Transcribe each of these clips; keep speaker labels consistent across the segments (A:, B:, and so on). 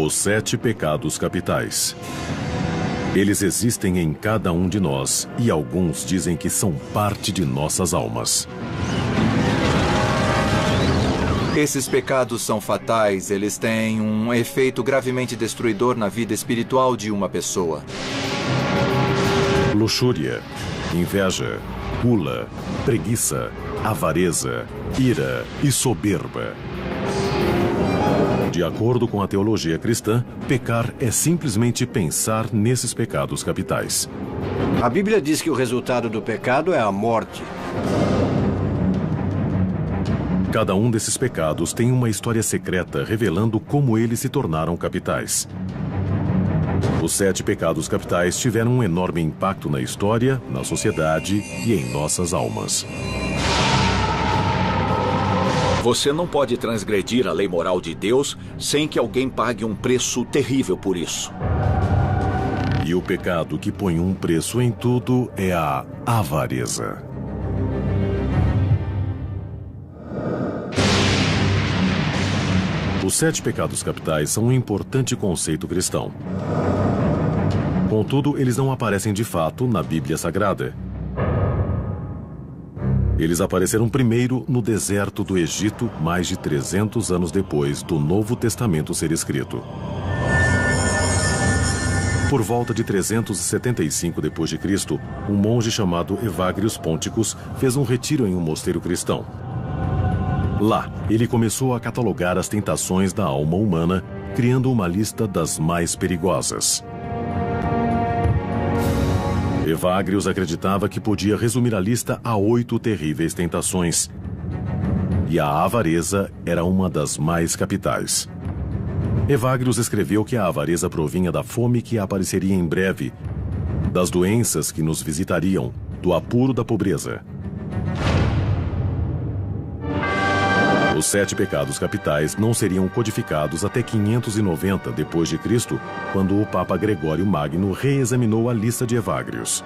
A: Os 7 pecados capitais. Eles existem em cada um de nós e alguns dizem que são parte de nossas almas.
B: Esses pecados são fatais, eles têm um efeito gravemente destruidor na vida espiritual de uma pessoa.
A: Luxúria, inveja, gula, preguiça, avareza, ira e soberba. De acordo com a teologia cristã, pecar é simplesmente pensar nesses pecados capitais.
C: A Bíblia diz que o resultado do pecado é a morte.
A: Cada um desses pecados tem uma história secreta revelando como eles se tornaram capitais. Os 7 pecados capitais tiveram um enorme impacto na história, na sociedade e em nossas almas.
D: Você não pode transgredir a lei moral de Deus sem que alguém pague um preço terrível por isso.
A: E o pecado que põe um preço em tudo é a avareza. Os 7 pecados capitais são um importante conceito cristão. Contudo, eles não aparecem de fato na Bíblia Sagrada. Eles apareceram primeiro no deserto do Egito, mais de 300 anos depois do Novo Testamento ser escrito. Por volta de 375 d.C., um monge chamado Evagrius Ponticus fez um retiro em um mosteiro cristão. Lá, ele começou a catalogar as tentações da alma humana, criando uma lista das mais perigosas. Evagrius acreditava que podia resumir a lista a 8 terríveis tentações. E a avareza era uma das mais capitais. Evagrius escreveu que a avareza provinha da fome que apareceria em breve, das doenças que nos visitariam, do apuro da pobreza. Os 7 pecados capitais não seriam codificados até 590 d.C., quando o Papa Gregório Magno reexaminou a lista de Evagrius.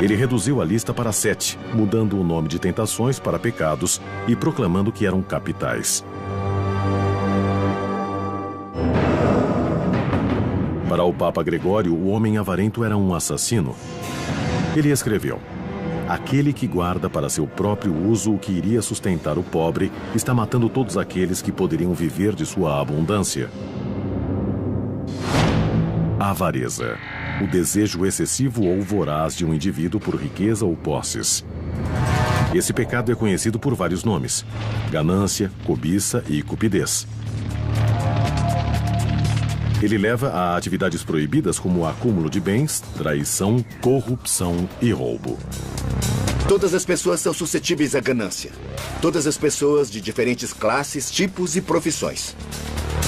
A: Ele reduziu a lista para 7, mudando o nome de tentações para pecados e proclamando que eram capitais. Para o Papa Gregório, o homem avarento era um assassino. Ele escreveu: aquele que guarda para seu próprio uso o que iria sustentar o pobre está matando todos aqueles que poderiam viver de sua abundância. A avareza, o desejo excessivo ou voraz de um indivíduo por riqueza ou posses. Esse pecado é conhecido por vários nomes: ganância, cobiça e cupidez. Ele leva a atividades proibidas como o acúmulo de bens, traição, corrupção e roubo.
E: Todas as pessoas são suscetíveis à ganância. Todas as pessoas de diferentes classes, tipos e profissões.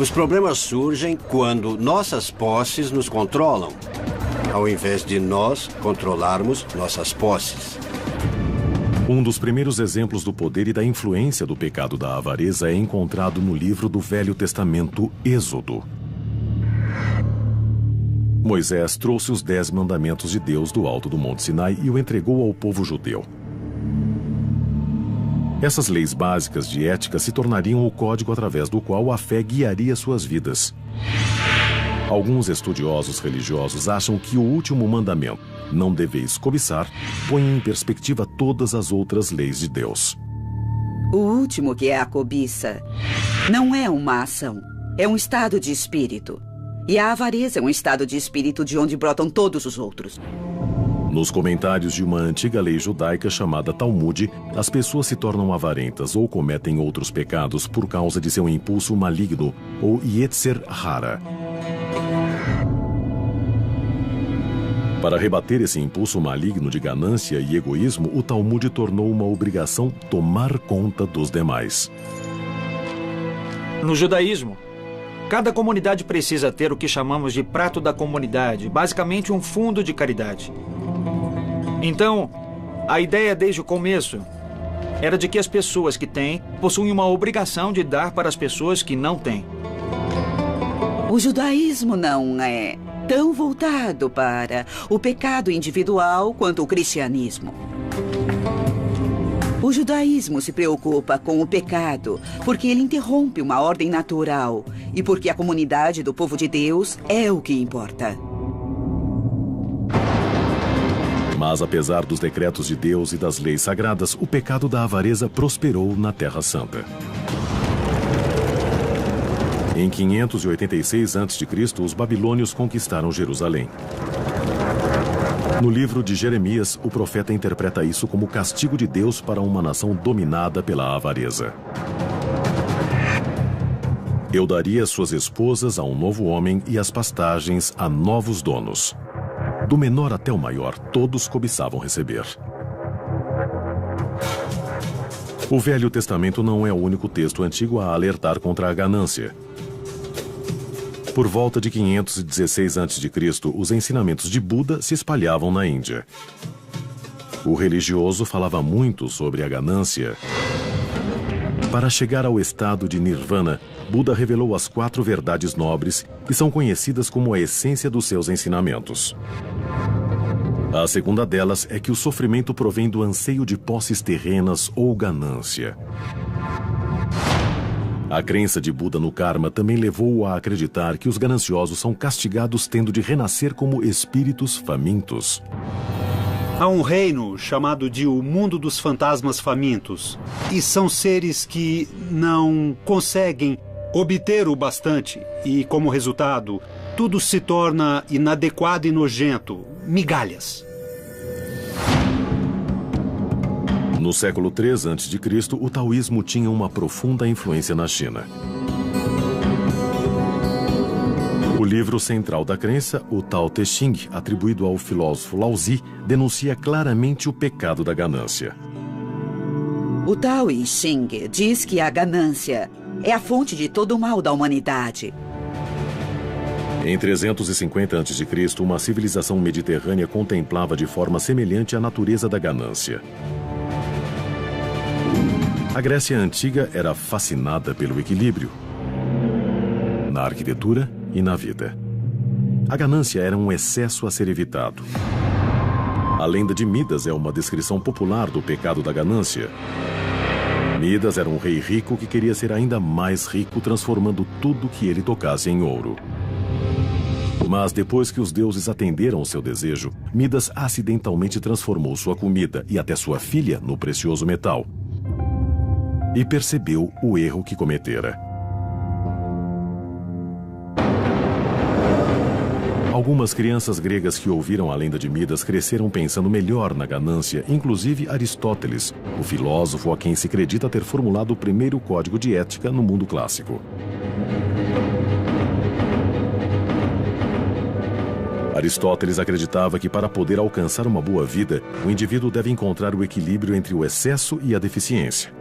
C: Os problemas surgem quando nossas posses nos controlam, ao invés de nós controlarmos nossas posses.
A: Um dos primeiros exemplos do poder e da influência do pecado da avareza é encontrado no livro do Velho Testamento, Êxodo. Moisés trouxe os 10 mandamentos de Deus do alto do Monte Sinai e o entregou ao povo judeu. Essas leis básicas de ética se tornariam o código através do qual a fé guiaria suas vidas. Alguns estudiosos religiosos acham que o último mandamento, não deveis cobiçar, põe em perspectiva todas as outras leis de Deus.
F: O último, que é a cobiça, não é uma ação, é um estado de espírito. E a avareza é um estado de espírito de onde brotam todos os outros.
A: Nos comentários de uma antiga lei judaica chamada Talmud, as pessoas se tornam avarentas ou cometem outros pecados por causa de seu impulso maligno, ou Yetzer Hara. Para rebater esse impulso maligno de ganância e egoísmo, o Talmud tornou uma obrigação tomar conta dos demais.
G: No judaísmo, cada comunidade precisa ter o que chamamos de prato da comunidade, basicamente um fundo de caridade. Então, a ideia desde o começo era de que as pessoas que têm possuem uma obrigação de dar para as pessoas que não têm.
F: O judaísmo não é tão voltado para o pecado individual quanto o cristianismo. O judaísmo se preocupa com o pecado porque ele interrompe uma ordem natural e porque a comunidade do povo de Deus é o que importa.
A: Mas apesar dos decretos de Deus e das leis sagradas, o pecado da avareza prosperou na Terra Santa. Em 586 a.C., os babilônios conquistaram Jerusalém. No livro de Jeremias, o profeta interpreta isso como castigo de Deus para uma nação dominada pela avareza. Eu daria suas esposas a um novo homem e as pastagens a novos donos. Do menor até o maior, todos cobiçavam receber. O Velho Testamento não é o único texto antigo a alertar contra a ganância. Por volta de 516 a.C., os ensinamentos de Buda se espalhavam na Índia. O religioso falava muito sobre a ganância. Para chegar ao estado de Nirvana, Buda revelou as 4 verdades nobres que são conhecidas como a essência dos seus ensinamentos. A segunda delas é que o sofrimento provém do anseio de posses terrenas ou ganância. A crença de Buda no karma também levou-o a acreditar que os gananciosos são castigados tendo de renascer como espíritos famintos.
H: Há um reino chamado de o mundo dos fantasmas famintos. E são seres que não conseguem obter o bastante. E, como resultado, tudo se torna inadequado e nojento. Migalhas.
A: No século III a.C., o taoísmo tinha uma profunda influência na China. O livro central da crença, o Tao Te Ching, atribuído ao filósofo Laozi, denuncia claramente o pecado da ganância.
F: O Tao Te Ching diz que a ganância é a fonte de todo o mal da humanidade.
A: Em 350 a.C., uma civilização mediterrânea contemplava de forma semelhante a natureza da ganância. A Grécia Antiga era fascinada pelo equilíbrio na arquitetura e na vida. A ganância era um excesso a ser evitado. A lenda de Midas é uma descrição popular do pecado da ganância. Midas era um rei rico que queria ser ainda mais rico, transformando tudo que ele tocasse em ouro. Mas depois que os deuses atenderam ao seu desejo, Midas acidentalmente transformou sua comida e até sua filha no precioso metal. E percebeu o erro que cometera. Algumas crianças gregas que ouviram a lenda de Midas cresceram pensando melhor na ganância, inclusive Aristóteles, o filósofo a quem se acredita ter formulado o primeiro código de ética no mundo clássico. Aristóteles acreditava que para poder alcançar uma boa vida, o indivíduo deve encontrar o equilíbrio entre o excesso e a deficiência.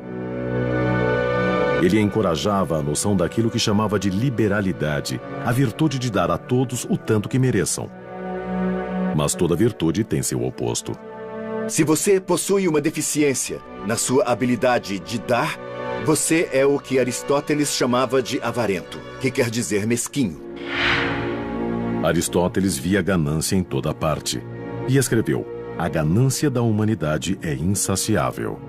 A: Ele encorajava a noção daquilo que chamava de liberalidade, a virtude de dar a todos o tanto que mereçam. Mas toda virtude tem seu oposto.
E: Se você possui uma deficiência na sua habilidade de dar, você é o que Aristóteles chamava de avarento, que quer dizer mesquinho.
A: Aristóteles via ganância em toda parte e escreveu: "A ganância da humanidade é insaciável."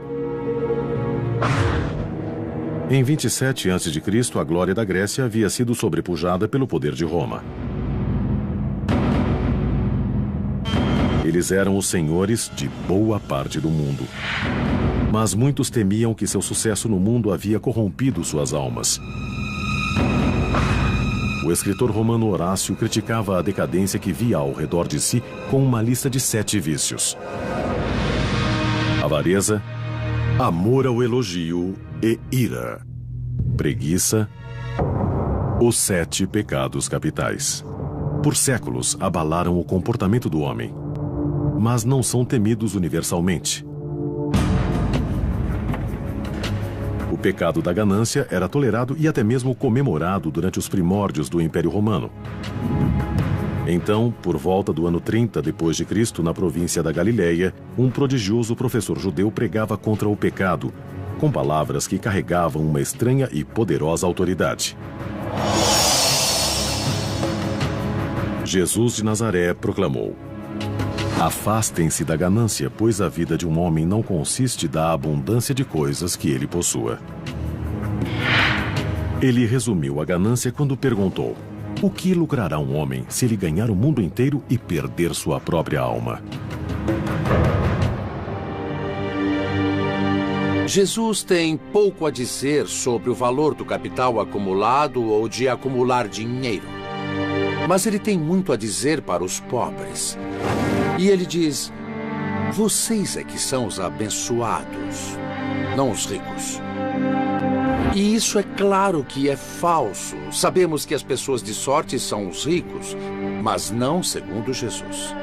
A: Em 27 a.C., a glória da Grécia havia sido sobrepujada pelo poder de Roma. Eles eram os senhores de boa parte do mundo. Mas muitos temiam que seu sucesso no mundo havia corrompido suas almas. O escritor romano Horácio criticava a decadência que via ao redor de si com uma lista de 7 vícios: avareza, amor ao elogio e ira, preguiça, os 7 pecados capitais. Por séculos abalaram o comportamento do homem, mas não são temidos universalmente. O pecado da ganância era tolerado e até mesmo comemorado durante os primórdios do Império Romano. Então, por volta do ano 30 d.C., na província da Galileia, um prodigioso professor judeu pregava contra o pecado, com palavras que carregavam uma estranha e poderosa autoridade. Jesus de Nazaré proclamou: Afastem-se da ganância, pois a vida de um homem não consiste da abundância de coisas que ele possua. Ele resumiu a ganância quando perguntou: o que lucrará um homem se ele ganhar o mundo inteiro e perder sua própria alma?
I: Jesus tem pouco a dizer sobre o valor do capital acumulado ou de acumular dinheiro. Mas ele tem muito a dizer para os pobres. E ele diz: vocês é que são os abençoados, não os ricos. E isso é claro que é falso. Sabemos que as pessoas de sorte são os ricos, mas não segundo Jesus.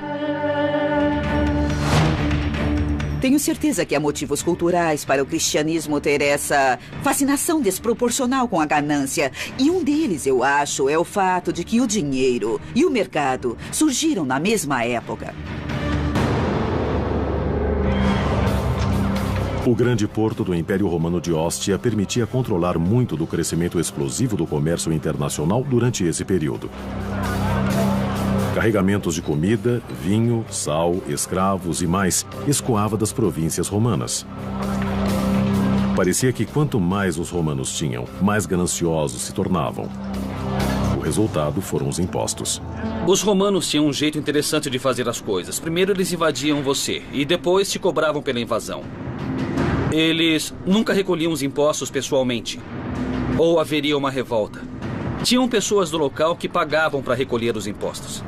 F: Tenho certeza que há motivos culturais para o cristianismo ter essa fascinação desproporcional com a ganância. E um deles, eu acho, é o fato de que o dinheiro e o mercado surgiram na mesma época.
A: O grande porto do Império Romano de Ostia permitia controlar muito do crescimento explosivo do comércio internacional durante esse período. Carregamentos de comida, vinho, sal, escravos e mais escoava das províncias romanas. Parecia que quanto mais os romanos tinham, mais gananciosos se tornavam. O resultado foram os impostos.
J: Os romanos tinham um jeito interessante de fazer as coisas. Primeiro eles invadiam você e depois te cobravam pela invasão. Eles nunca recolhiam os impostos pessoalmente. Ou haveria uma revolta. Tinham pessoas do local que pagavam para recolher os impostos.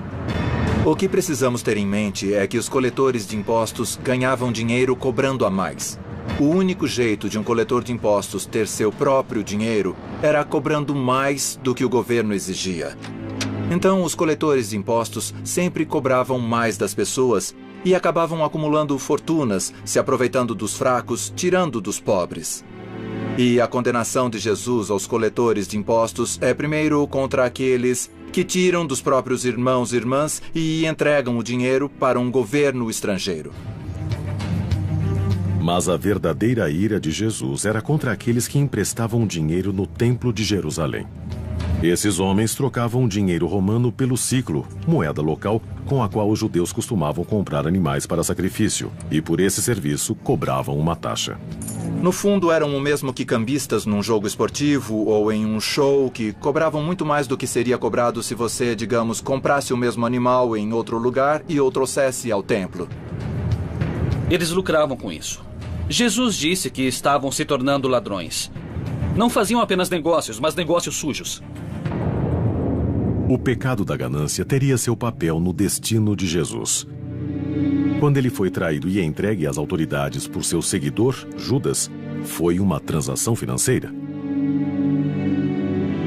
B: O que precisamos ter em mente é que os coletores de impostos ganhavam dinheiro cobrando a mais. O único jeito de um coletor de impostos ter seu próprio dinheiro era cobrando mais do que o governo exigia. Então, os coletores de impostos sempre cobravam mais das pessoas e acabavam acumulando fortunas, se aproveitando dos fracos, tirando dos pobres. E a condenação de Jesus aos coletores de impostos é primeiro contra aqueles que tiram dos próprios irmãos e irmãs e entregam o dinheiro para um governo estrangeiro.
A: Mas a verdadeira ira de Jesus era contra aqueles que emprestavam dinheiro no Templo de Jerusalém. Esses homens trocavam dinheiro romano pelo siclo, moeda local com a qual os judeus costumavam comprar animais para sacrifício, e por esse serviço cobravam uma taxa.
B: No fundo, eram o mesmo que cambistas num jogo esportivo ou em um show, que cobravam muito mais do que seria cobrado se você, digamos, comprasse o mesmo animal em outro lugar e o trouxesse ao templo.
J: Eles lucravam com isso. Jesus disse que estavam se tornando ladrões. Não faziam apenas negócios, mas negócios sujos.
A: O pecado da ganância teria seu papel no destino de Jesus. Quando ele foi traído e entregue às autoridades por seu seguidor, Judas, foi uma transação financeira.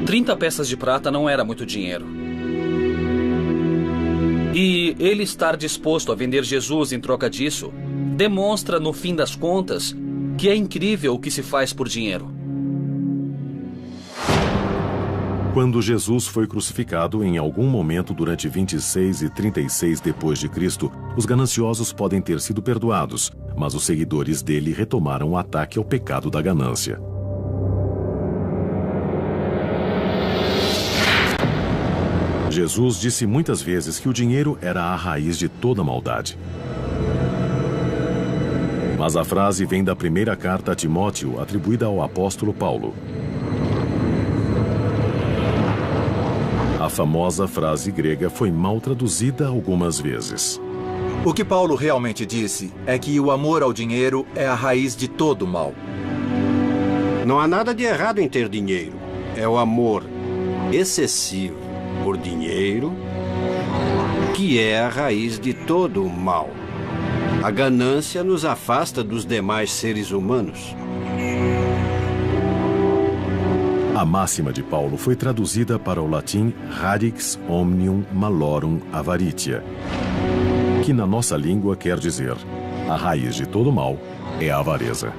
J: 30 peças de prata não era muito dinheiro. E ele estar disposto a vender Jesus em troca disso demonstra, no fim das contas, que é incrível o que se faz por dinheiro.
A: Quando Jesus foi crucificado, em algum momento durante 26 e 36 depois de Cristo, os gananciosos podem ter sido perdoados, mas os seguidores dele retomaram o ataque ao pecado da ganância. Jesus disse muitas vezes que o dinheiro era a raiz de toda maldade. Mas a frase vem da primeira carta a Timóteo, atribuída ao apóstolo Paulo. A famosa frase grega foi mal traduzida algumas vezes.
B: O que Paulo realmente disse é que o amor ao dinheiro é a raiz de todo mal.
C: Não há nada de errado em ter dinheiro. É o amor excessivo por dinheiro que é a raiz de todo o mal. A ganância nos afasta dos demais seres humanos.
A: A máxima de Paulo foi traduzida para o latim radix omnium malorum avaritia, que na nossa língua quer dizer: a raiz de todo mal é a avareza.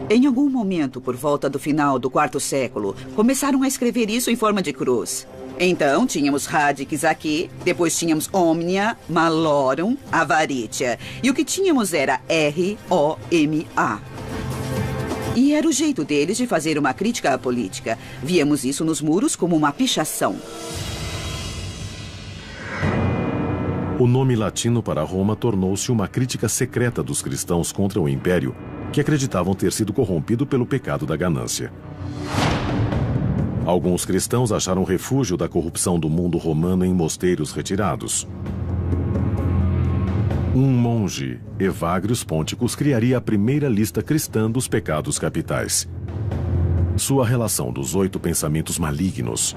F: Em algum momento, por volta do final do quarto século, começaram a escrever isso em forma de cruz. Então, tínhamos radix aqui, depois tínhamos omnia malorum avaritia, e o que tínhamos era R-O-M-A. E era o jeito deles de fazer uma crítica à política. Víamos isso nos muros como uma pichação.
A: O nome latino para Roma tornou-se uma crítica secreta dos cristãos contra o Império, que acreditavam ter sido corrompido pelo pecado da ganância. Alguns cristãos acharam refúgio da corrupção do mundo romano em mosteiros retirados. Um monge, Evagrius Ponticus, criaria a primeira lista cristã dos pecados capitais. Sua relação dos 8 pensamentos malignos.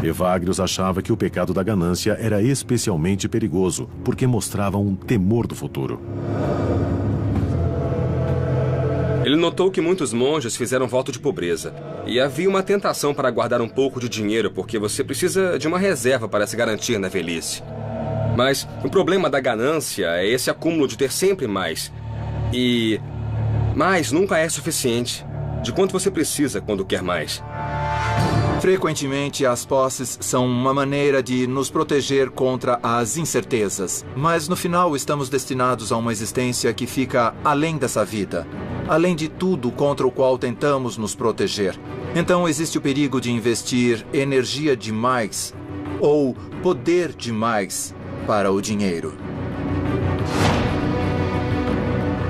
A: Evagrius achava que o pecado da ganância era especialmente perigoso, porque mostrava um temor do futuro.
K: Ele notou que muitos monges fizeram voto de pobreza. E havia uma tentação para guardar um pouco de dinheiro, porque você precisa de uma reserva para se garantir na velhice. Mas o problema da ganância é esse acúmulo de ter sempre mais. E mais nunca é suficiente. De quanto você precisa quando quer mais.
B: Frequentemente, as posses são uma maneira de nos proteger contra as incertezas. Mas, no final, estamos destinados a uma existência que fica além dessa vida. Além de tudo contra o qual tentamos nos proteger. Então, existe o perigo de investir energia demais ou poder demais para o dinheiro.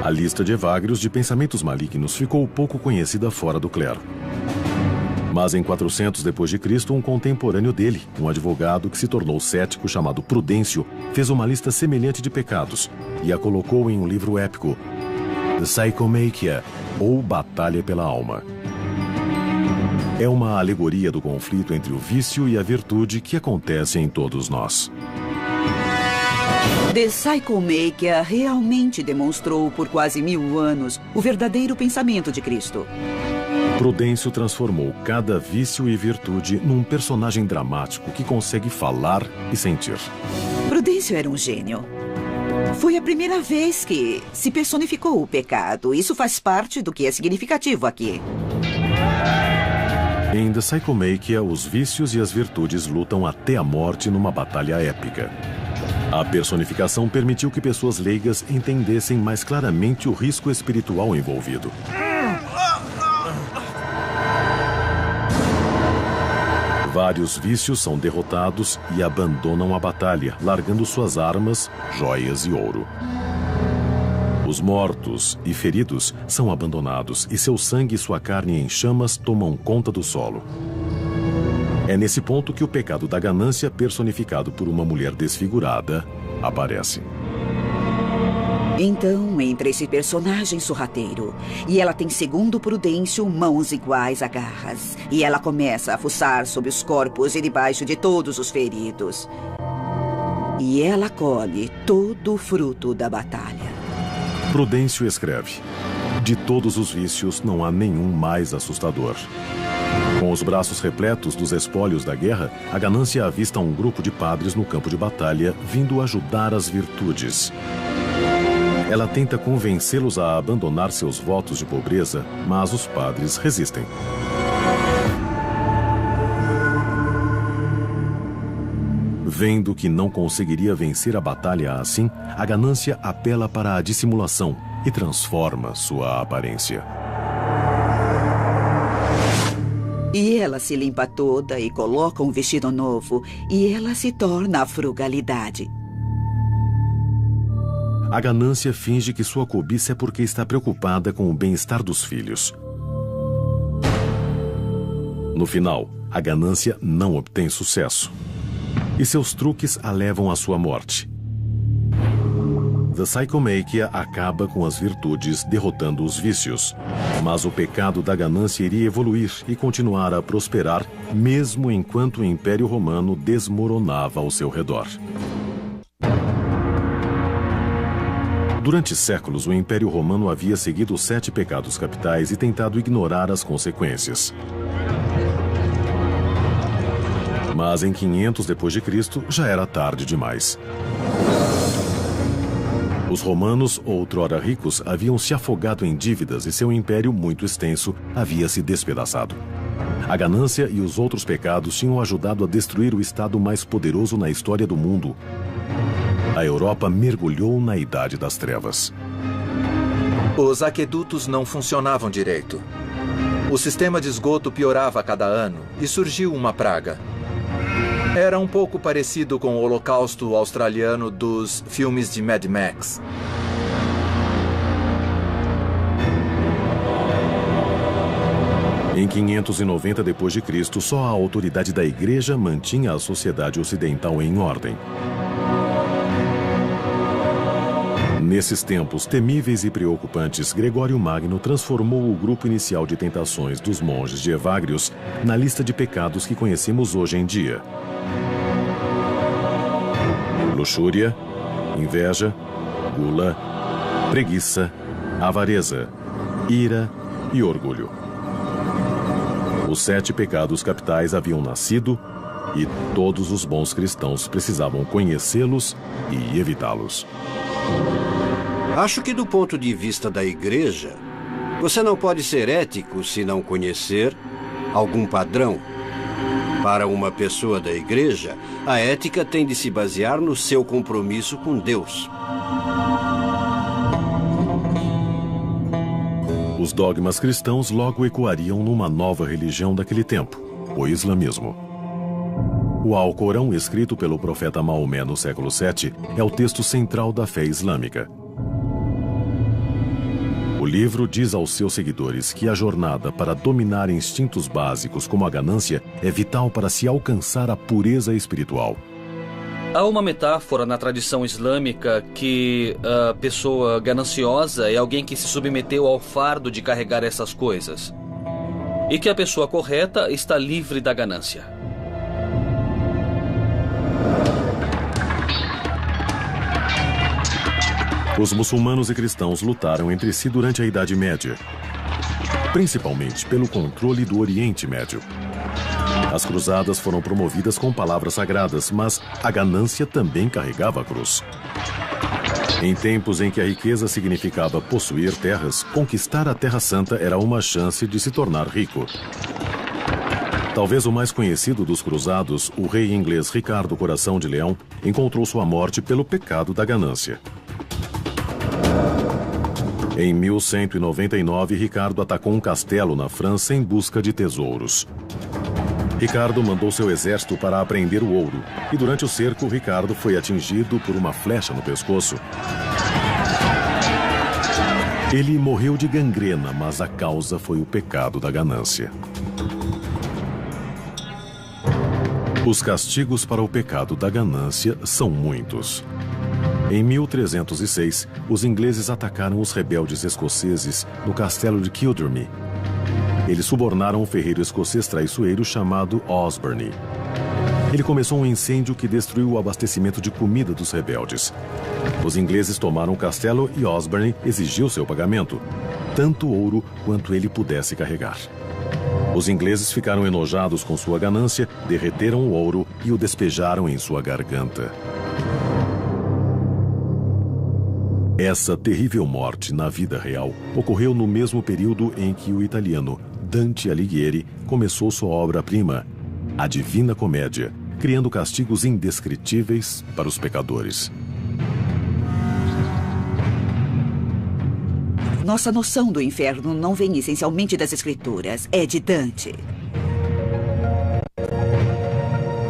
A: A lista de Evagrius de pensamentos malignos ficou pouco conhecida fora do clero. Mas em 400 d.C., um contemporâneo dele, um advogado que se tornou cético chamado Prudêncio, fez uma lista semelhante de pecados e a colocou em um livro épico, The Psychomachia, ou Batalha pela Alma. É uma alegoria do conflito entre o vício e a virtude que acontece em todos nós.
F: The Psychomachia realmente demonstrou por quase 1000 anos o verdadeiro pensamento de Cristo.
A: Prudêncio transformou cada vício e virtude num personagem dramático que consegue falar e sentir.
F: Prudêncio era um gênio. Foi a primeira vez que se personificou o pecado. Isso faz parte do que é significativo aqui.
A: Em The Psychomachia, os vícios e as virtudes lutam até a morte numa batalha épica. A personificação permitiu que pessoas leigas entendessem mais claramente o risco espiritual envolvido. Vários vícios são derrotados e abandonam a batalha, largando suas armas, joias e ouro. Os mortos e feridos são abandonados e seu sangue e sua carne em chamas tomam conta do solo. É nesse ponto que o pecado da ganância, personificado por uma mulher desfigurada, aparece.
F: Então entra esse personagem sorrateiro. E ela tem, segundo Prudêncio, mãos iguais a garras. E ela começa a fuçar sob os corpos e debaixo de todos os feridos. E ela colhe todo o fruto da batalha.
A: Prudêncio escreve: de todos os vícios, não há nenhum mais assustador. Com os braços repletos dos espólios da guerra, a ganância avista um grupo de padres no campo de batalha, vindo ajudar as virtudes. Ela tenta convencê-los a abandonar seus votos de pobreza, mas os padres resistem. Vendo que não conseguiria vencer a batalha assim, a ganância apela para a dissimulação e transforma sua aparência.
F: E ela se limpa toda e coloca um vestido novo, e ela se torna a frugalidade.
A: A ganância finge que sua cobiça é porque está preocupada com o bem-estar dos filhos. No final, a ganância não obtém sucesso. E seus truques a levam à sua morte. The Psychomachia acaba com as virtudes, derrotando os vícios. Mas o pecado da ganância iria evoluir e continuar a prosperar, mesmo enquanto o Império Romano desmoronava ao seu redor. Durante séculos, o Império Romano havia seguido os 7 pecados capitais e tentado ignorar as consequências. Mas em 500 d.C. já era tarde demais. Os romanos, outrora ricos, haviam se afogado em dívidas e seu império, muito extenso, havia se despedaçado. A ganância e os outros pecados tinham ajudado a destruir o estado mais poderoso na história do mundo. A Europa mergulhou na Idade das Trevas.
B: Os aquedutos não funcionavam direito. O sistema de esgoto piorava a cada ano e surgiu uma praga. Era um pouco parecido com o Holocausto australiano dos filmes de Mad Max.
A: Em 590 d.C., só a autoridade da Igreja mantinha a sociedade ocidental em ordem. Nesses tempos temíveis e preocupantes, Gregório Magno transformou o grupo inicial de tentações dos monges de Evagrius na lista de pecados que conhecemos hoje em dia: luxúria, inveja, gula, preguiça, avareza, ira e orgulho. Os 7 pecados capitais haviam nascido e todos os bons cristãos precisavam conhecê-los e evitá-los.
C: Acho que do ponto de vista da Igreja, você não pode ser ético se não conhecer algum padrão. Para uma pessoa da Igreja, a ética tem de se basear no seu compromisso com Deus.
A: Os dogmas cristãos logo ecoariam numa nova religião daquele tempo, o islamismo. O Alcorão, escrito pelo profeta Maomé no século VII, é o texto central da fé islâmica. O livro diz aos seus seguidores que a jornada para dominar instintos básicos como a ganância é vital para se alcançar a pureza espiritual.
J: Há uma metáfora na tradição islâmica que a pessoa gananciosa é alguém que se submeteu ao fardo de carregar essas coisas. E que a pessoa correta está livre da ganância.
A: Os muçulmanos e cristãos lutaram entre si durante a Idade Média, principalmente pelo controle do Oriente Médio. As cruzadas foram promovidas com palavras sagradas, mas a ganância também carregava a cruz. Em tempos em que a riqueza significava possuir terras, conquistar a Terra Santa era uma chance de se tornar rico. Talvez o mais conhecido dos cruzados, o rei inglês Ricardo Coração de Leão, encontrou sua morte pelo pecado da ganância. Em 1199, Ricardo atacou um castelo na França em busca de tesouros. Ricardo mandou seu exército para apreender o ouro, e durante o cerco, Ricardo foi atingido por uma flecha no pescoço. Ele morreu de gangrena, mas a causa foi o pecado da ganância. Os castigos para o pecado da ganância são muitos. Em 1306, os ingleses atacaram os rebeldes escoceses no castelo de Kildrummy. Eles subornaram um ferreiro escocês traiçoeiro chamado Osborne. Ele começou um incêndio que destruiu o abastecimento de comida dos rebeldes. Os ingleses tomaram o castelo e Osborne exigiu seu pagamento, tanto ouro quanto ele pudesse carregar. Os ingleses ficaram enojados com sua ganância, derreteram o ouro e o despejaram em sua garganta. Essa terrível morte na vida real ocorreu no mesmo período em que o italiano Dante Alighieri começou sua obra-prima, A Divina Comédia, criando castigos indescritíveis para os pecadores.
F: Nossa noção do inferno não vem essencialmente das escrituras, é de Dante.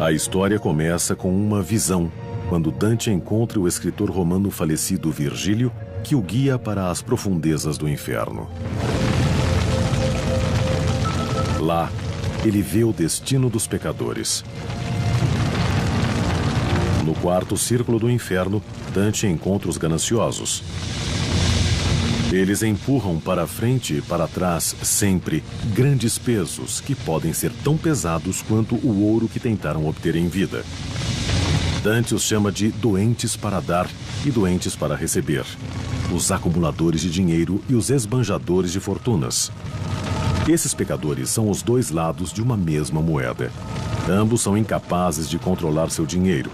A: A história começa com uma visão, quando Dante encontra o escritor romano falecido Virgílio, que o guia para as profundezas do inferno. Lá, ele vê o destino dos pecadores. No quarto círculo do inferno, Dante encontra os gananciosos. Eles empurram para frente e para trás, sempre, grandes pesos que podem ser tão pesados quanto o ouro que tentaram obter em vida. Dante os chama de doentes para dar e doentes para receber, os acumuladores de dinheiro e os esbanjadores de fortunas. Esses pecadores são os dois lados de uma mesma moeda. Ambos são incapazes de controlar seu dinheiro.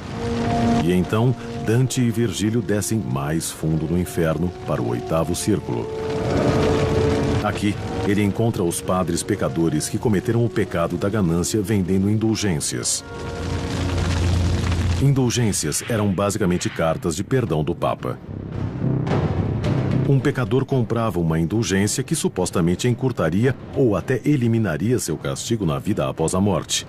A: E então, Dante e Virgílio descem mais fundo no inferno para o oitavo círculo. Aqui, ele encontra os padres pecadores que cometeram o pecado da ganância vendendo indulgências. Indulgências eram basicamente cartas de perdão do Papa. Um pecador comprava uma indulgência que supostamente encurtaria ou até eliminaria seu castigo na vida após a morte.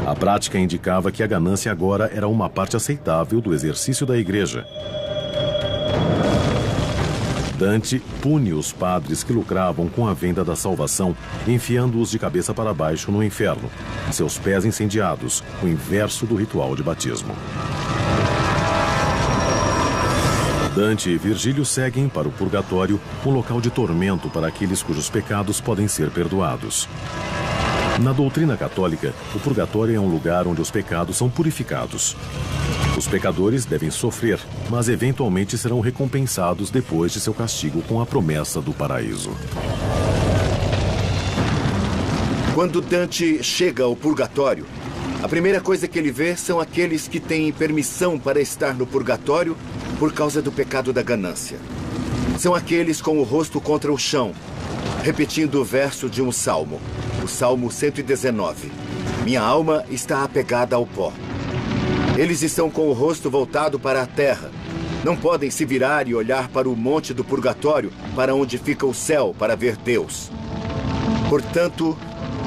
A: A prática indicava que a ganância agora era uma parte aceitável do exercício da igreja. Dante pune os padres que lucravam com a venda da salvação, enfiando-os de cabeça para baixo no inferno, seus pés incendiados, o inverso do ritual de batismo. Dante e Virgílio seguem para o purgatório, um local de tormento para aqueles cujos pecados podem ser perdoados. Na doutrina católica, o purgatório é um lugar onde os pecados são purificados. Os pecadores devem sofrer, mas eventualmente serão recompensados depois de seu castigo com a promessa do paraíso.
E: Quando Dante chega ao purgatório, a primeira coisa que ele vê são aqueles que têm permissão para estar no purgatório por causa do pecado da ganância. São aqueles com o rosto contra o chão, repetindo o verso de um salmo, o Salmo 119. Minha alma está apegada ao pó. Eles estão com o rosto voltado para a terra. Não podem se virar e olhar para o monte do purgatório, para onde fica o céu, para ver Deus. Portanto,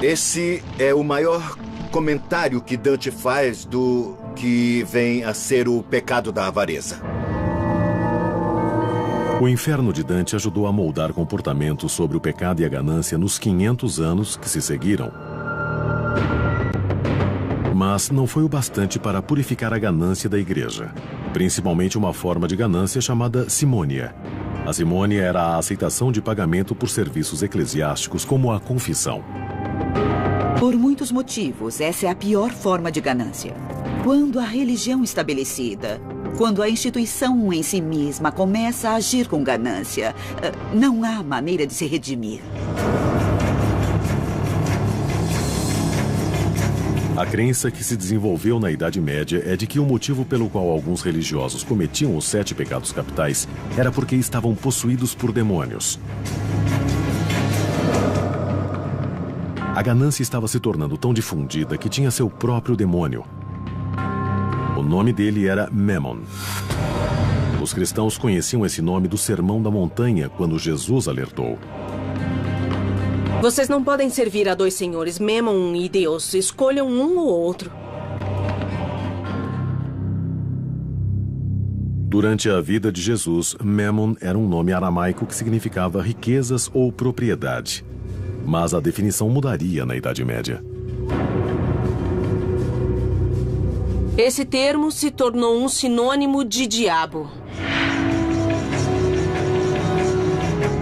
E: esse é o maior comentário que Dante faz do que vem a ser o pecado da avareza.
A: O inferno de Dante ajudou a moldar comportamentos sobre o pecado e a ganância nos 500 anos que se seguiram. Mas não foi o bastante para purificar a ganância da igreja, principalmente uma forma de ganância chamada simônia. A simônia era a aceitação de pagamento por serviços eclesiásticos, como a confissão.
F: Por muitos motivos, essa é a pior forma de ganância. Quando a religião estabelecida, quando a instituição em si mesma começa a agir com ganância, não há maneira de se redimir.
A: A crença que se desenvolveu na Idade Média é de que o motivo pelo qual alguns religiosos cometiam os 7 pecados capitais era porque estavam possuídos por demônios. A ganância estava se tornando tão difundida que tinha seu próprio demônio. O nome dele era Memon. Os cristãos conheciam esse nome do Sermão da Montanha, quando Jesus alertou:
L: vocês não podem servir a 2 senhores, Memon e Deus. Escolham um ou outro.
A: Durante a vida de Jesus, Memon era um nome aramaico que significava riquezas ou propriedade. Mas a definição mudaria na Idade Média.
L: Esse termo se tornou um sinônimo de diabo.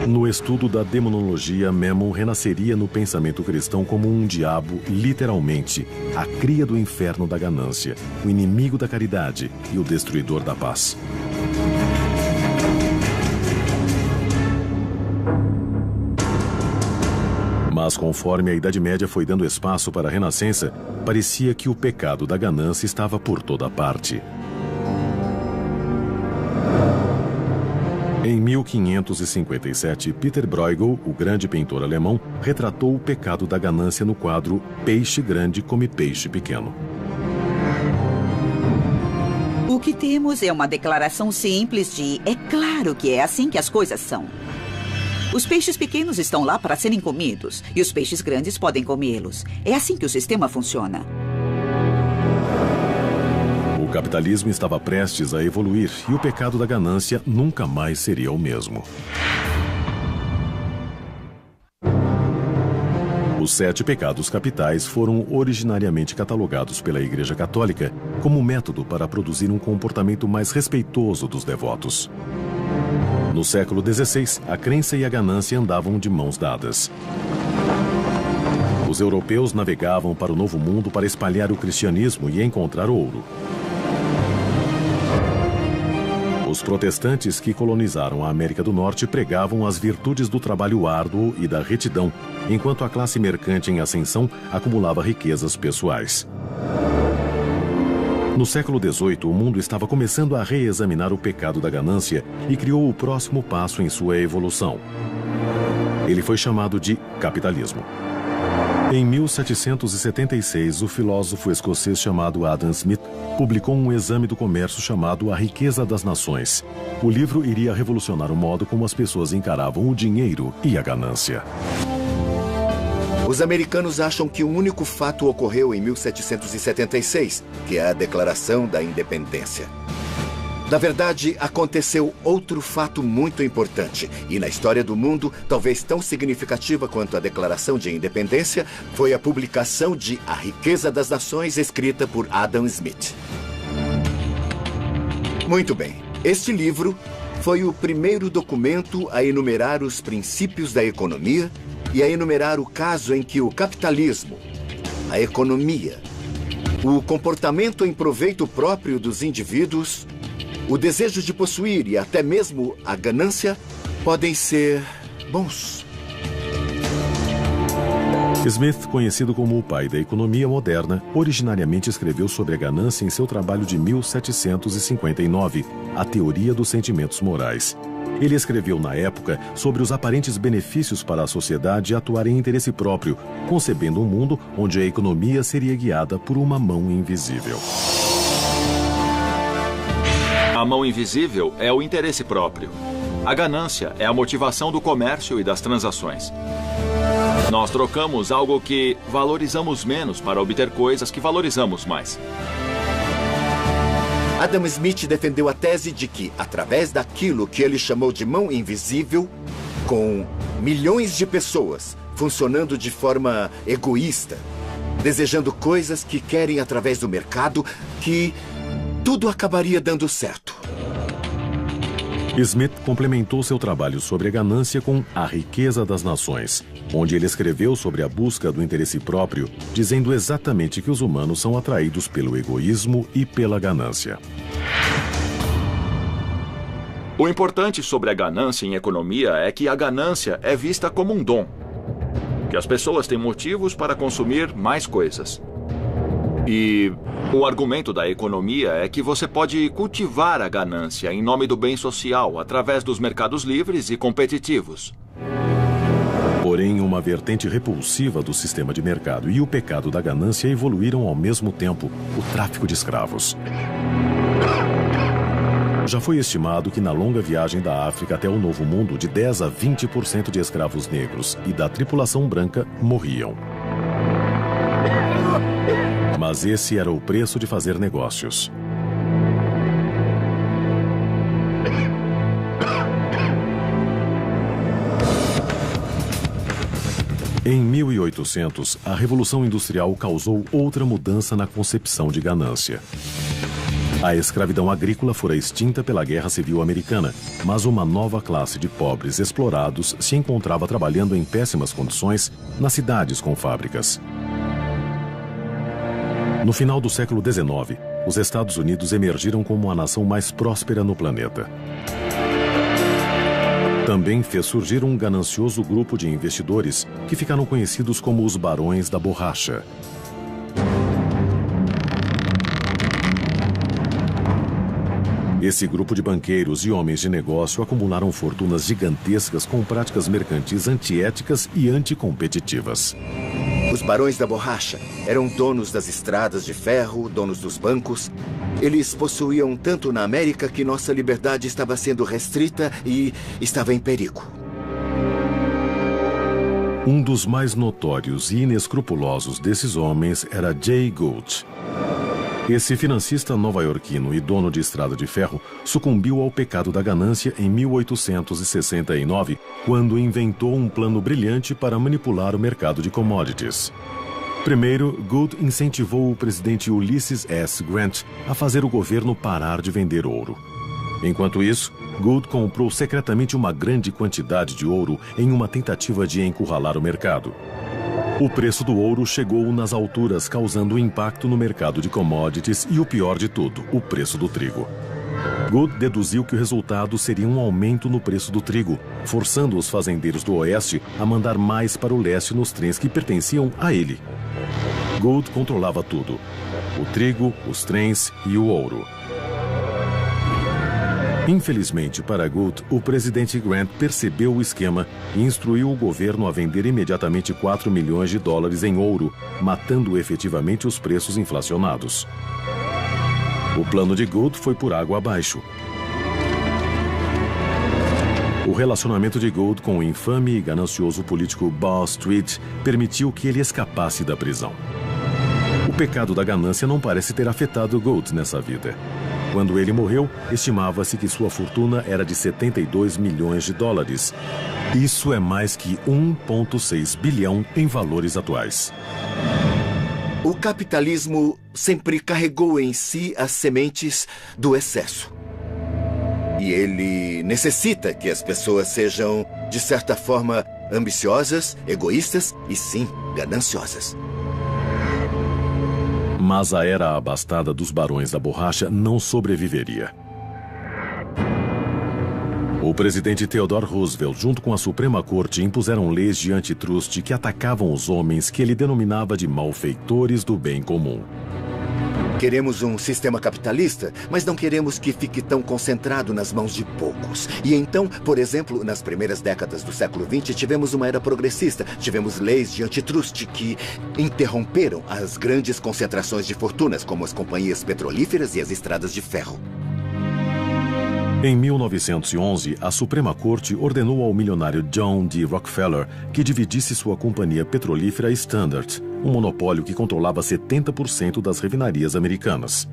A: No estudo da demonologia, Memon renasceria no pensamento cristão como um diabo, literalmente, a cria do inferno da ganância, o inimigo da caridade e o destruidor da paz. Mas conforme a Idade Média foi dando espaço para a Renascença, parecia que o pecado da ganância estava por toda parte. Em 1557, Peter Bruegel, o grande pintor alemão, retratou o pecado da ganância no quadro Peixe Grande Come Peixe Pequeno.
F: O que temos é uma declaração simples de é claro que é assim que as coisas são. Os peixes pequenos estão lá para serem comidos e os peixes grandes podem comê-los. É assim que o sistema funciona.
A: O capitalismo estava prestes a evoluir e o pecado da ganância nunca mais seria o mesmo. Os 7 pecados capitais foram originariamente catalogados pela Igreja Católica como método para produzir um comportamento mais respeitoso dos devotos. No século XVI, a crença e a ganância andavam de mãos dadas. Os europeus navegavam para o Novo Mundo para espalhar o cristianismo e encontrar ouro. Os protestantes que colonizaram a América do Norte pregavam as virtudes do trabalho árduo e da retidão, enquanto a classe mercante em ascensão acumulava riquezas pessoais. No século XVIII, o mundo estava começando a reexaminar o pecado da ganância e criou o próximo passo em sua evolução. Ele foi chamado de capitalismo. Em 1776, o filósofo escocês chamado Adam Smith publicou um exame do comércio chamado A Riqueza das Nações. O livro iria revolucionar o modo como as pessoas encaravam o dinheiro e a ganância.
E: Os americanos acham que um único fato ocorreu em 1776, que é a Declaração da Independência. Na verdade, aconteceu outro fato muito importante. E na história do mundo, talvez tão significativa quanto a Declaração de Independência, foi a publicação de A Riqueza das Nações, escrita por Adam Smith. Muito bem. Este livro foi o primeiro documento a enumerar os princípios da economia e a enumerar o caso em que o capitalismo, a economia, o comportamento em proveito próprio dos indivíduos, o desejo de possuir e até mesmo a ganância podem ser bons.
A: Smith, conhecido como o pai da economia moderna, originariamente escreveu sobre a ganância em seu trabalho de 1759, A Teoria dos Sentimentos Morais. Ele escreveu, na época, sobre os aparentes benefícios para a sociedade atuar em interesse próprio, concebendo um mundo onde a economia seria guiada por uma mão invisível.
D: A mão invisível é o interesse próprio. A ganância é a motivação do comércio e das transações. Nós trocamos algo que valorizamos menos para obter coisas que valorizamos mais.
E: Adam Smith defendeu a tese de que, através daquilo que ele chamou de mão invisível, com milhões de pessoas funcionando de forma egoísta, desejando coisas que querem através do mercado, que tudo acabaria dando certo.
A: Smith complementou seu trabalho sobre a ganância com A Riqueza das Nações, onde ele escreveu sobre a busca do interesse próprio, dizendo exatamente que os humanos são atraídos pelo egoísmo e pela ganância.
D: O importante sobre a ganância em economia é que a ganância é vista como um dom, que as pessoas têm motivos para consumir mais coisas. E o argumento da economia é que você pode cultivar a ganância em nome do bem social através dos mercados livres e competitivos.
A: Porém, uma vertente repulsiva do sistema de mercado e o pecado da ganância evoluíram ao mesmo tempo: o tráfico de escravos. Já foi estimado que na longa viagem da África até o Novo Mundo, de 10 a 20% de escravos negros e da tripulação branca morriam. Mas esse era o preço de fazer negócios. Em 1800, a Revolução Industrial causou outra mudança na concepção de ganância. A escravidão agrícola fora extinta pela Guerra Civil Americana, mas uma nova classe de pobres explorados se encontrava trabalhando em péssimas condições nas cidades com fábricas. No final do século XIX, os Estados Unidos emergiram como a nação mais próspera no planeta. Também fez surgir um ganancioso grupo de investidores que ficaram conhecidos como os Barões da Borracha. Esse grupo de banqueiros e homens de negócio acumularam fortunas gigantescas com práticas mercantis antiéticas e anticompetitivas.
E: Os Barões da Borracha eram donos das estradas de ferro, donos dos bancos. Eles possuíam tanto na América que nossa liberdade estava sendo restrita e estava em perigo.
A: Um dos mais notórios e inescrupulosos desses homens era Jay Gould. Esse financista nova-iorquino e dono de estrada de ferro sucumbiu ao pecado da ganância em 1869, quando inventou um plano brilhante para manipular o mercado de commodities. Primeiro, Gould incentivou o presidente Ulysses S. Grant a fazer o governo parar de vender ouro. Enquanto isso, Gould comprou secretamente uma grande quantidade de ouro em uma tentativa de encurralar o mercado. O preço do ouro chegou nas alturas, causando impacto no mercado de commodities e, o pior de tudo, o preço do trigo. Gould deduziu que o resultado seria um aumento no preço do trigo, forçando os fazendeiros do Oeste a mandar mais para o leste nos trens que pertenciam a ele. Gould controlava tudo: o trigo, os trens e o ouro. Infelizmente para Gould, o presidente Grant percebeu o esquema e instruiu o governo a vender imediatamente 4 milhões de dólares em ouro, matando efetivamente os preços inflacionados. O plano de Gould foi por água abaixo. O relacionamento de Gould com o infame e ganancioso político Wall Street permitiu que ele escapasse da prisão. O pecado da ganância não parece ter afetado Gould nessa vida. Quando ele morreu, estimava-se que sua fortuna era de 72 milhões de dólares. Isso é mais que 1,6 bilhão em valores atuais.
E: O capitalismo sempre carregou em si as sementes do excesso. E ele necessita que as pessoas sejam, de certa forma, ambiciosas, egoístas e, sim, gananciosas.
A: Mas a era abastada dos barões da borracha não sobreviveria. O presidente Theodore Roosevelt, junto com a Suprema Corte, impuseram leis de antitruste que atacavam os homens que ele denominava de malfeitores do bem comum.
E: Queremos um sistema capitalista, mas não queremos que fique tão concentrado nas mãos de poucos. E então, por exemplo, nas primeiras décadas do século XX, tivemos uma era progressista. Tivemos leis de antitruste que interromperam as grandes concentrações de fortunas, como as companhias petrolíferas e as estradas de ferro.
A: Em 1911, a Suprema Corte ordenou ao milionário John D. Rockefeller que dividisse sua companhia petrolífera Standard, um monopólio que controlava 70% das refinarias americanas.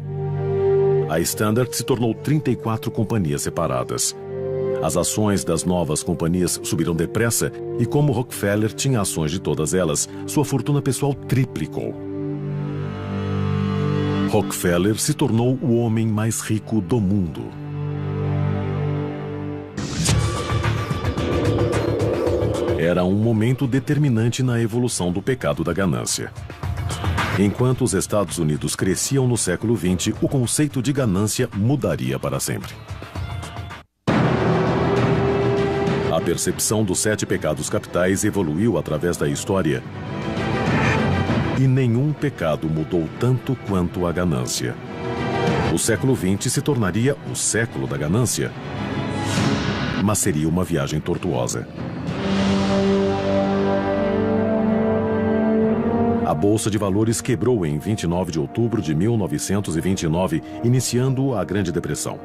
A: A Standard se tornou 34 companhias separadas. As ações das novas companhias subiram depressa e, como Rockefeller tinha ações de todas elas, sua fortuna pessoal triplicou. Rockefeller se tornou o homem mais rico do mundo. Era um momento determinante na evolução do pecado da ganância. Enquanto os Estados Unidos cresciam no século XX, o conceito de ganância mudaria para sempre. A percepção dos 7 pecados capitais evoluiu através da história. E nenhum pecado mudou tanto quanto a ganância. O século XX se tornaria o século da ganância. Mas seria uma viagem tortuosa. A Bolsa de Valores quebrou em 29 de outubro de 1929, iniciando a Grande Depressão.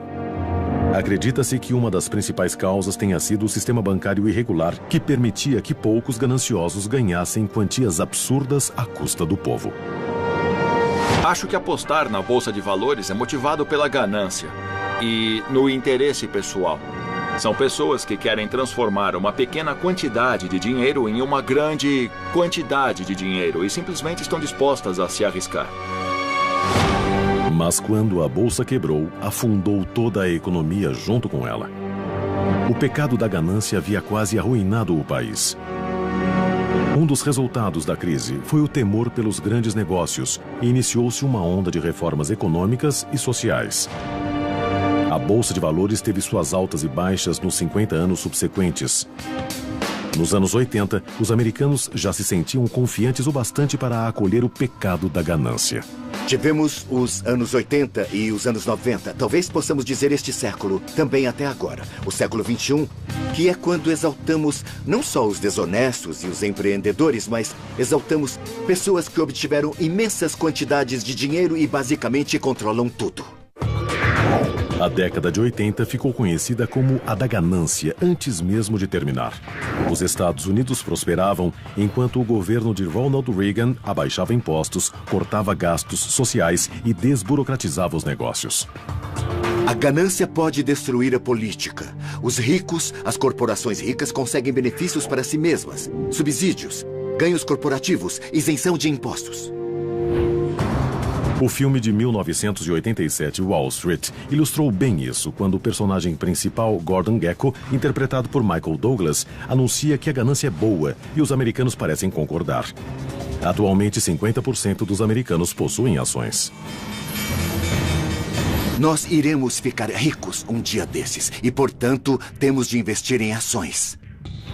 A: Acredita-se que uma das principais causas tenha sido o sistema bancário irregular, que permitia que poucos gananciosos ganhassem quantias absurdas à custa do povo.
D: Acho que apostar na Bolsa de Valores é motivado pela ganância e no interesse pessoal. São pessoas que querem transformar uma pequena quantidade de dinheiro em uma grande quantidade de dinheiro e simplesmente estão dispostas a se arriscar.
A: Mas quando a bolsa quebrou, afundou toda a economia junto com ela. O pecado da ganância havia quase arruinado o país. Um dos resultados da crise foi o temor pelos grandes negócios e iniciou-se uma onda de reformas econômicas e sociais. A Bolsa de Valores teve suas altas e baixas nos 50 anos subsequentes. Nos anos 80, os americanos já se sentiam confiantes o bastante para acolher o pecado da ganância.
E: Tivemos os anos 80 e os anos 90, talvez possamos dizer este século, também até agora, o século XXI, que é quando exaltamos não só os desonestos e os empreendedores, mas exaltamos pessoas que obtiveram imensas quantidades de dinheiro e basicamente controlam tudo.
A: A década de 80 ficou conhecida como a da ganância, antes mesmo de terminar. Os Estados Unidos prosperavam, enquanto o governo de Ronald Reagan abaixava impostos, cortava gastos sociais e desburocratizava os negócios.
E: A ganância pode destruir a política. Os ricos, as corporações ricas conseguem benefícios para si mesmas, subsídios, ganhos corporativos, isenção de impostos.
A: O filme de 1987, Wall Street, ilustrou bem isso quando o personagem principal, Gordon Gekko, interpretado por Michael Douglas, anuncia que a ganância é boa e os americanos parecem concordar. Atualmente, 50% dos americanos possuem ações.
E: Nós iremos ficar ricos um dia desses e, portanto, temos de investir em ações.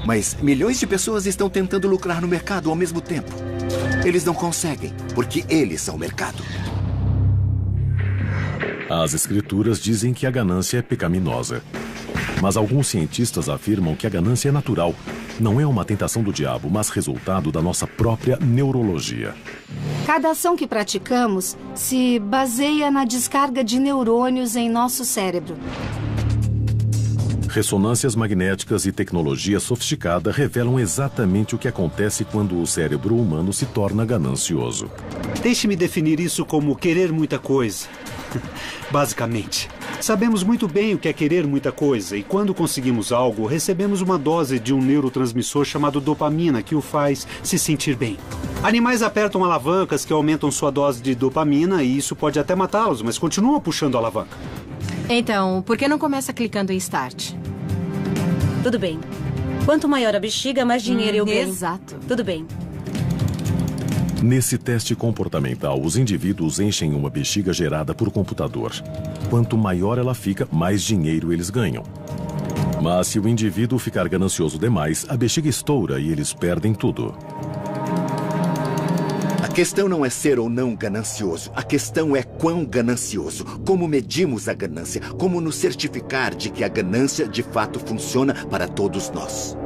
E: Mas milhões de pessoas estão tentando lucrar no mercado ao mesmo tempo. Eles não conseguem, porque eles são o mercado.
A: As escrituras dizem que a ganância é pecaminosa. Mas alguns cientistas afirmam que a ganância é natural. Não é uma tentação do diabo, mas resultado da nossa própria neurologia.
M: Cada ação que praticamos se baseia na descarga de neurônios em nosso cérebro.
A: Ressonâncias magnéticas e tecnologia sofisticada revelam exatamente o que acontece quando o cérebro humano se torna ganancioso.
H: Deixe-me definir isso como querer muita coisa. Basicamente, sabemos muito bem o que é querer muita coisa e quando conseguimos algo, recebemos uma dose de um neurotransmissor chamado dopamina que o faz se sentir bem. Animais apertam alavancas que aumentam sua dose de dopamina e isso pode até matá-los, mas continuam puxando a alavanca.
N: Então, por que não começa clicando em Start?
O: Tudo bem. Quanto maior a bexiga, mais dinheiro eu ganho.
N: Exato.
O: Tudo bem.
A: Nesse teste comportamental, os indivíduos enchem uma bexiga gerada por computador. Quanto maior ela fica, mais dinheiro eles ganham. Mas se o indivíduo ficar ganancioso demais, a bexiga estoura e eles perdem tudo.
E: A questão não é ser ou não ganancioso. A questão é quão ganancioso. Como medimos a ganância. Como nos certificar de que a ganância de fato funciona para todos nós.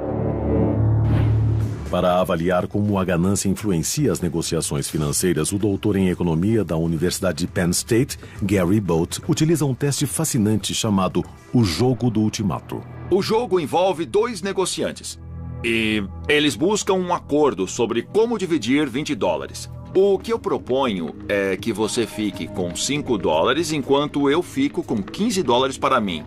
A: Para avaliar como a ganância influencia as negociações financeiras, o doutor em economia da Universidade de Penn State, Gary Bolt, utiliza um teste fascinante chamado o jogo do ultimato.
D: O jogo envolve 2 negociantes. E eles buscam um acordo sobre como dividir $20. O que eu proponho é que você fique com $5 enquanto eu fico com $15 para mim.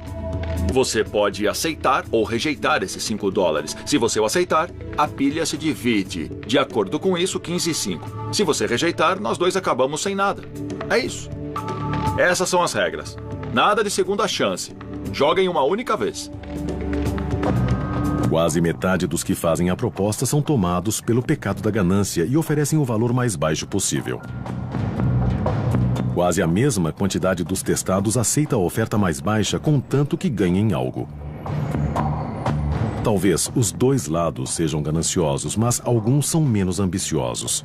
D: Você pode aceitar ou rejeitar esses $5. Se você o aceitar, a pilha se divide. De acordo com isso, 15 e 5. Se você rejeitar, nós dois acabamos sem nada. É isso. Essas são as regras. Nada de segunda chance. Joguem uma única vez.
A: Quase metade dos que fazem a proposta são tomados pelo pecado da ganância e oferecem o valor mais baixo possível. Quase a mesma quantidade dos testados aceita a oferta mais baixa, contanto que ganhem algo. Talvez os dois lados sejam gananciosos, mas alguns são menos ambiciosos.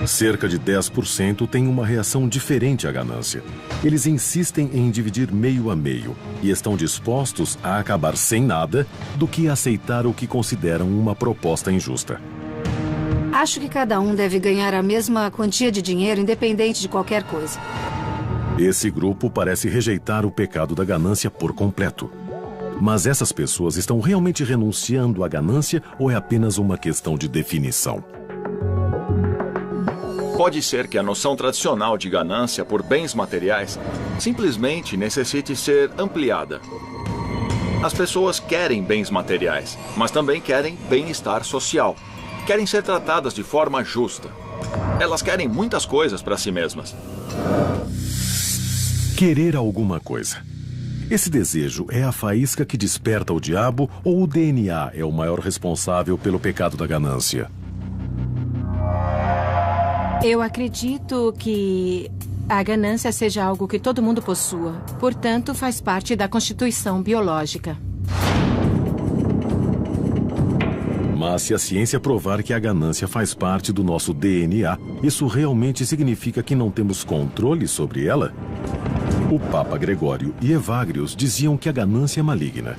A: Cerca de 10% têm uma reação diferente à ganância. Eles insistem em dividir meio a meio e estão dispostos a acabar sem nada do que aceitar o que consideram uma proposta injusta.
M: Acho que cada um deve ganhar a mesma quantia de dinheiro, independente de qualquer coisa.
A: Esse grupo parece rejeitar o pecado da ganância por completo. Mas essas pessoas estão realmente renunciando à ganância ou é apenas uma questão de definição?
D: Pode ser que a noção tradicional de ganância por bens materiais simplesmente necessite ser ampliada. As pessoas querem bens materiais, mas também querem bem-estar social. Querem ser tratadas de forma justa. Elas querem muitas coisas para si mesmas.
A: Querer alguma coisa. Esse desejo é a faísca que desperta o diabo ou o DNA é o maior responsável pelo pecado da ganância?
N: Eu acredito que a ganância seja algo que todo mundo possua. Portanto, faz parte da constituição biológica.
A: Mas se a ciência provar que a ganância faz parte do nosso DNA, isso realmente significa que não temos controle sobre ela? O Papa Gregório e Evagrius diziam que a ganância é maligna.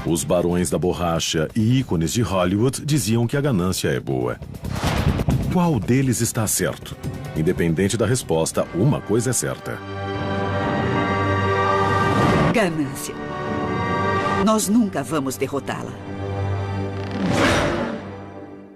A: Os barões da borracha e ícones de Hollywood diziam que a ganância é boa. Qual deles está certo? Independente da resposta, uma coisa é certa.
F: Ganância. Nós nunca vamos derrotá-la.